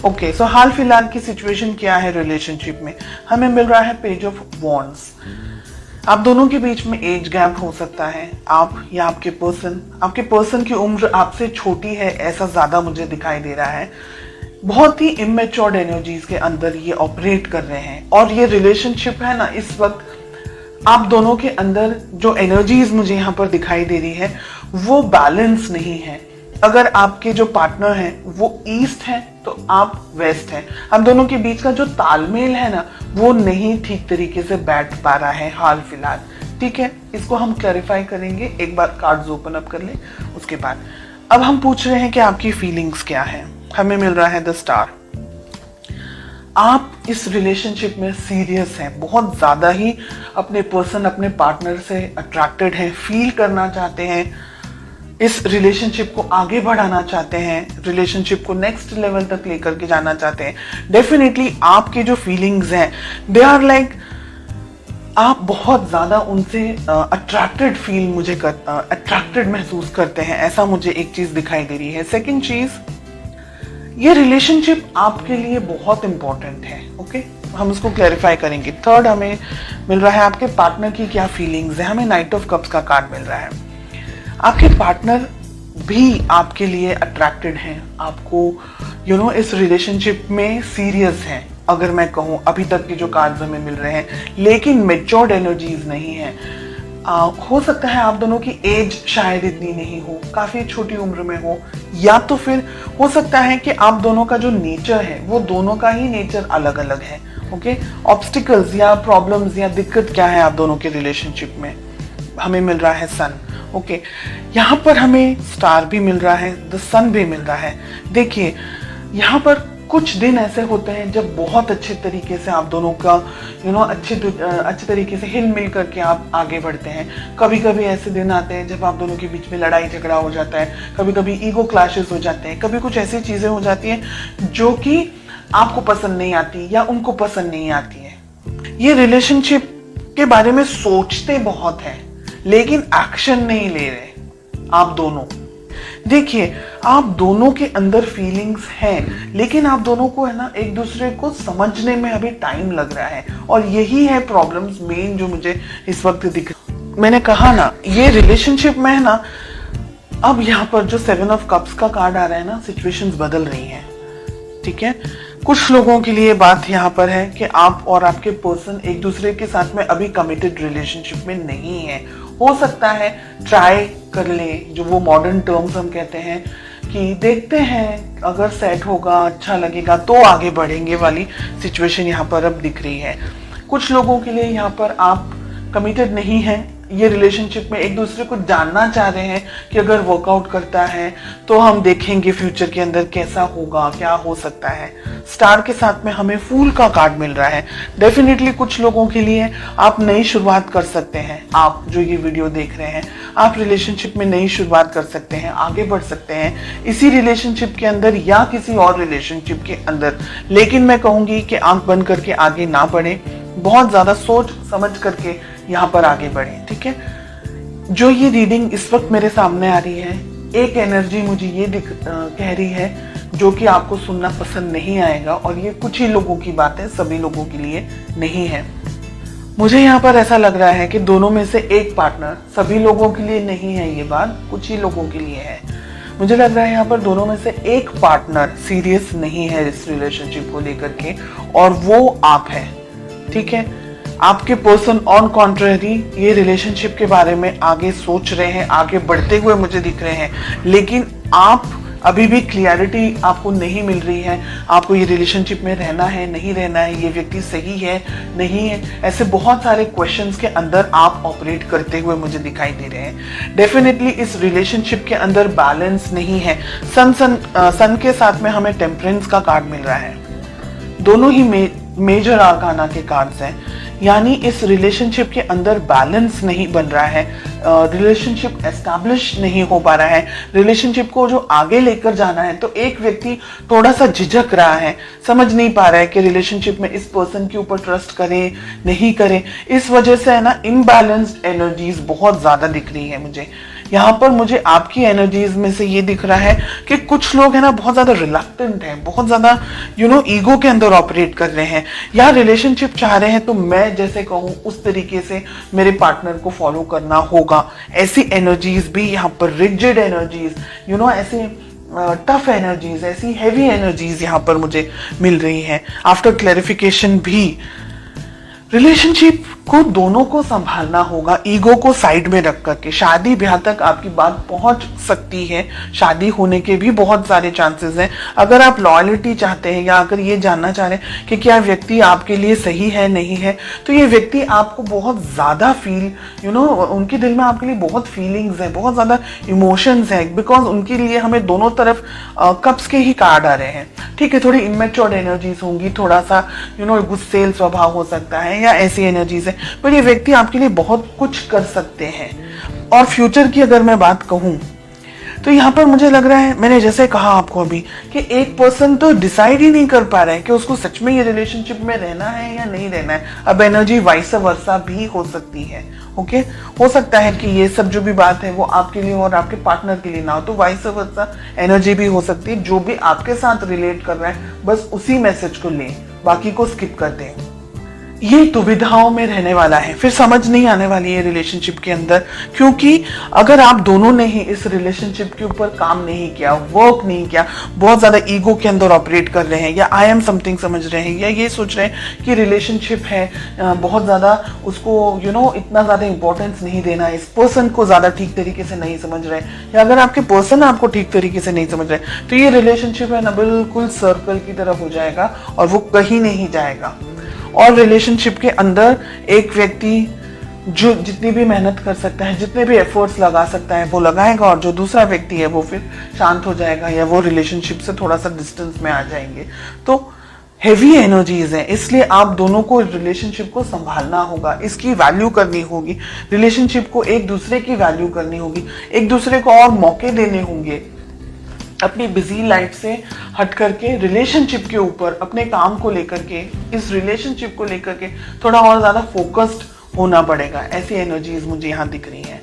Okay, सो हाल फिलहाल की situation क्या है रिलेशनशिप में? हमें मिल रहा है पेज ऑफ वॉन्ड्स। आप दोनों के बीच में एज गैप हो सकता है, आप या आपके पर्सन की उम्र आपसे छोटी है, ऐसा ज्यादा मुझे दिखाई दे रहा है। बहुत ही इमेच्योर्ड एनर्जीज के अंदर ये ऑपरेट कर रहे हैं, और ये रिलेशनशिप है ना, इस वक्त आप दोनों के अंदर जो एनर्जीज मुझे यहाँ पर दिखाई दे रही है वो बैलेंस नहीं है। अगर आपके जो पार्टनर हैं वो ईस्ट हैं तो आप वेस्ट हैं। हम दोनों के बीच का जो तालमेल है ना वो नहीं ठीक तरीके से बैठ पा रहा है हाल फिलहाल। ठीक है, इसको हम क्लैरिफाई करेंगे। एक बार कार्ड्स ओपन अप कर ले, उसके बाद अब हम पूछ रहे हैं कि आपकी फीलिंग्स क्या है। हमें मिल रहा है द स्टार। आप इस रिलेशनशिप में सीरियस हैं, बहुत ज्यादा ही अपने पर्सन, अपने पार्टनर से अट्रैक्टेड हैं, फील करना चाहते हैं, इस रिलेशनशिप को आगे बढ़ाना चाहते हैं, रिलेशनशिप को नेक्स्ट लेवल तक लेकर के जाना चाहते हैं। डेफिनेटली आपके जो फीलिंग्स हैं दे आर लाइक, आप बहुत ज्यादा उनसे अट्रैक्टेड अट्रैक्टेड महसूस करते हैं, ऐसा मुझे एक चीज दिखाई दे रही है। सेकंड चीज, ये रिलेशनशिप आपके लिए बहुत इंपॉर्टेंट है। ओके, हम इसको क्लैरिफाई करेंगे। थर्ड, हमें मिल रहा है आपके पार्टनर की क्या फीलिंग्स है। हमें नाइट ऑफ कप्स का कार्ड मिल रहा है। आपके पार्टनर भी आपके लिए अट्रैक्टेड हैं, आपको इस रिलेशनशिप में सीरियस हैं। अगर मैं कहूँ अभी तक के जो कार्ड्स हमें मिल रहे हैं, लेकिन मेच्योर्ड एनर्जीज नहीं है। हो सकता है आप दोनों की एज शायद इतनी नहीं हो, काफी छोटी उम्र में हो, या तो फिर हो सकता है कि आप दोनों का जो नेचर है वो दोनों का ही नेचर अलग अलग है। ओके, ऑब्स्टिकल्स या प्रॉब्लम्स या दिक्कत क्या है आप दोनों के रिलेशनशिप में? हमें मिल रहा है सन। ओके, यहाँ पर हमें स्टार भी मिल रहा है, द सन भी मिल रहा है। देखिए, यहाँ पर कुछ दिन ऐसे होते हैं जब बहुत अच्छे तरीके से आप दोनों का अच्छे तरीके से हिल मिल करके आप आगे बढ़ते हैं। कभी कभी ऐसे दिन आते हैं जब आप दोनों के बीच में लड़ाई झगड़ा हो जाता है, कभी कभी ईगो क्लैशेस हो जाते हैं, कभी कुछ ऐसी चीजें हो जाती हैं जो कि आपको पसंद नहीं आती या उनको पसंद नहीं आती है। ये रिलेशनशिप के बारे में सोचते बहुत हैं लेकिन एक्शन नहीं ले रहे आप दोनों। देखिए, आप दोनों के अंदर फीलिंग्स हैं, लेकिन आप दोनों को है ना एक दूसरे को समझने में अभी टाइम लग रहा है, और यही है प्रॉब्लम्स मेन जो मुझे इस वक्त दिख। मैंने कहा ना, ये रिलेशनशिप में है ना, अब यहाँ पर जो 7 ऑफ कप्स का कार्ड आ रहा है ना, सिचुएशंस बदल रही हैं। ठीक है, कुछ लोगों के लिए बात यहाँ पर है कि आप और आपके पर्सन एक दूसरे के साथ में अभी कमिटेड रिलेशनशिप में नहीं है। हो सकता है ट्राई कर ले, जो वो मॉडर्न टर्म्स हम कहते हैं कि देखते हैं अगर सेट होगा, अच्छा लगेगा तो आगे बढ़ेंगे वाली सिचुएशन यहाँ पर अब दिख रही है। कुछ लोगों के लिए यहाँ पर आप कमिटेड नहीं हैं, ये रिलेशनशिप में एक दूसरे को जानना चाह रहे हैं कि अगर वर्कआउट करता है तो हम देखेंगे फ्यूचर के अंदर कैसा होगा, क्या हो सकता है। स्टार के साथ में हमें फूल का कार्ड मिल रहा है। डेफिनेटली कुछ लोगों के लिए आप नई शुरुआत कर सकते हैं। आप जो ये वीडियो देख रहे हैं, आप रिलेशनशिप में नई शुरुआत कर सकते हैं, आगे बढ़ सकते हैं इसी रिलेशनशिप के अंदर या किसी और रिलेशनशिप के अंदर। लेकिन मैं कहूंगी कि आंख बंद करके आगे ना बढ़े, बहुत ज्यादा सोच समझ करके यहाँ पर आगे बढ़े। ठीक है, जो ये रीडिंग इस वक्त मेरे सामने आ रही है, एक एनर्जी मुझे ये कह रही है जो कि आपको सुनना पसंद नहीं आएगा, और ये कुछ ही लोगों की बात है, सभी लोगों के लिए नहीं है। मुझे यहाँ पर ऐसा लग रहा है कि दोनों में से एक पार्टनर, सभी लोगों के लिए नहीं है ये बात, कुछ ही लोगों के लिए है। मुझे लग रहा है यहाँ पर दोनों में से एक पार्टनर सीरियस नहीं है इस रिलेशनशिप को लेकर के, और वो आप है। ठीक है, आपके पर्सन ऑन कॉन्ट्रेरी ये रिलेशनशिप के बारे में आगे सोच रहे हैं, आगे बढ़ते हुए मुझे दिख रहे हैं, लेकिन आप अभी भी क्लियरिटी आपको नहीं मिल रही है। आपको ये रिलेशनशिप में रहना है, नहीं रहना है, ये व्यक्ति सही है, नहीं है, ऐसे बहुत सारे क्वेश्चंस के अंदर आप ऑपरेट करते हुए मुझे दिखाई दे रहे हैं। डेफिनेटली इस रिलेशनशिप के अंदर बैलेंस नहीं है। सन के साथ में हमें टेम्परेंस का कार्ड मिल रहा है। दोनों ही मेजर आर्काना के कार्ड्स हैं, यानी इस रिलेशनशिप के अंदर बैलेंस नहीं बन रहा है। रिलेशनशिप एस्टैब्लिश नहीं हो पा रहा है, रिलेशनशिप को जो आगे लेकर जाना है, तो एक व्यक्ति थोड़ा सा झिझक रहा है, समझ नहीं पा रहा है कि रिलेशनशिप में इस पर्सन के ऊपर ट्रस्ट करें नहीं करें। इस वजह से है ना इम्बैलेंस्ड एनर्जीज बहुत ज्यादा दिख रही है मुझे। यहाँ पर मुझे आपकी एनर्जीज में से ये दिख रहा है कि कुछ लोग है ना बहुत ज्यादा रिलक्टेंट हैं, बहुत ज्यादा ईगो के अंदर ऑपरेट कर रहे हैं, या रिलेशनशिप चाह रहे हैं तो मैं जैसे कहूँ उस तरीके से मेरे पार्टनर को फॉलो करना होगा। ऐसी एनर्जीज भी यहाँ पर, रिजिड एनर्जीज, ऐसे टफ एनर्जीज, ऐसी हैवी एनर्जीज यहाँ पर मुझे मिल रही हैं। आफ्टर क्लैरिफिकेशन भी रिलेशनशिप को दोनों को संभालना होगा, ईगो को साइड में रख करके। शादी ब्याह तक आपकी बात पहुंच सकती है, शादी होने के भी बहुत सारे चांसेस हैं। अगर आप लॉयल्टी चाहते हैं या अगर ये जानना चाह रहे हैं कि क्या व्यक्ति आपके लिए सही है नहीं है, तो ये व्यक्ति आपको बहुत ज्यादा उनके दिल में आपके लिए बहुत फीलिंग्स है, बहुत ज्यादा इमोशंस है, बिकॉज उनके लिए हमें दोनों तरफ कप्स के ही कार्ड आ रहे हैं। ठीक है, थोड़ी इमेच्योर एनर्जीज होंगी, थोड़ा सा गुस्सेल स्वभाव हो सकता है या ऐसी एनर्जीज है, पर ये व्यक्ति आपके लिए बहुत कुछ कर सकते हैं। और फ्यूचर की अगर मैं बात कहूं तो यहाँ पर मुझे लग रहा है, मैंने जैसे कहा आपको अभी, कि एक पर्सन तो डिसाइड ही नहीं कर पा रहा है कि उसको सच में ये रिलेशनशिप में रहना है या नहीं रहना है। अब एनर्जी वाइस वर्सा भी हो सकती है। ओके, हो सकता है कि ये सब जो भी बात है वो आपके लिए और आपके पार्टनर के लिए ना हो, तो वाइस वर्सा एनर्जी भी हो सकती है। जो भी आपके साथ रिलेट कर रहा है बस उसी मैसेज को लें, बाकी को स्किप कर दें। ये दुविधाओं में रहने वाला है, फिर समझ नहीं आने वाली है रिलेशनशिप के अंदर, क्योंकि अगर आप दोनों ने ही इस रिलेशनशिप के ऊपर काम नहीं किया, वर्क नहीं किया, बहुत ज्यादा ईगो के अंदर ऑपरेट कर रहे हैं, या आई एम समथिंग समझ रहे हैं, या ये सोच रहे हैं कि रिलेशनशिप है, बहुत ज्यादा उसको इतना ज्यादा इंपॉर्टेंस नहीं देना, इस पर्सन को ज्यादा ठीक तरीके से नहीं समझ रहे, या अगर आपके पर्सन आपको ठीक तरीके से नहीं समझ रहे, तो ये रिलेशनशिप है ना बिल्कुल सर्कल की तरफ हो जाएगा और वो कहीं नहीं जाएगा। और रिलेशनशिप के अंदर एक व्यक्ति जो जितनी भी मेहनत कर सकता है, जितने भी एफर्ट्स लगा सकता है वो लगाएगा, और जो दूसरा व्यक्ति है वो फिर शांत हो जाएगा या वो रिलेशनशिप से थोड़ा सा डिस्टेंस में आ जाएंगे। तो हेवी एनर्जीज हैं, इसलिए आप दोनों को रिलेशनशिप को संभालना होगा, इसकी वैल्यू करनी होगी, रिलेशनशिप को एक दूसरे की वैल्यू करनी होगी, एक दूसरे को और मौके देने होंगे, अपनी बिजी लाइफ से हट करके रिलेशनशिप के ऊपर, अपने काम को लेकर के, इस रिलेशनशिप को लेकर के थोड़ा और ज्यादा फोकस्ड होना पड़ेगा। ऐसी एनर्जीज मुझे यहाँ दिख रही हैं।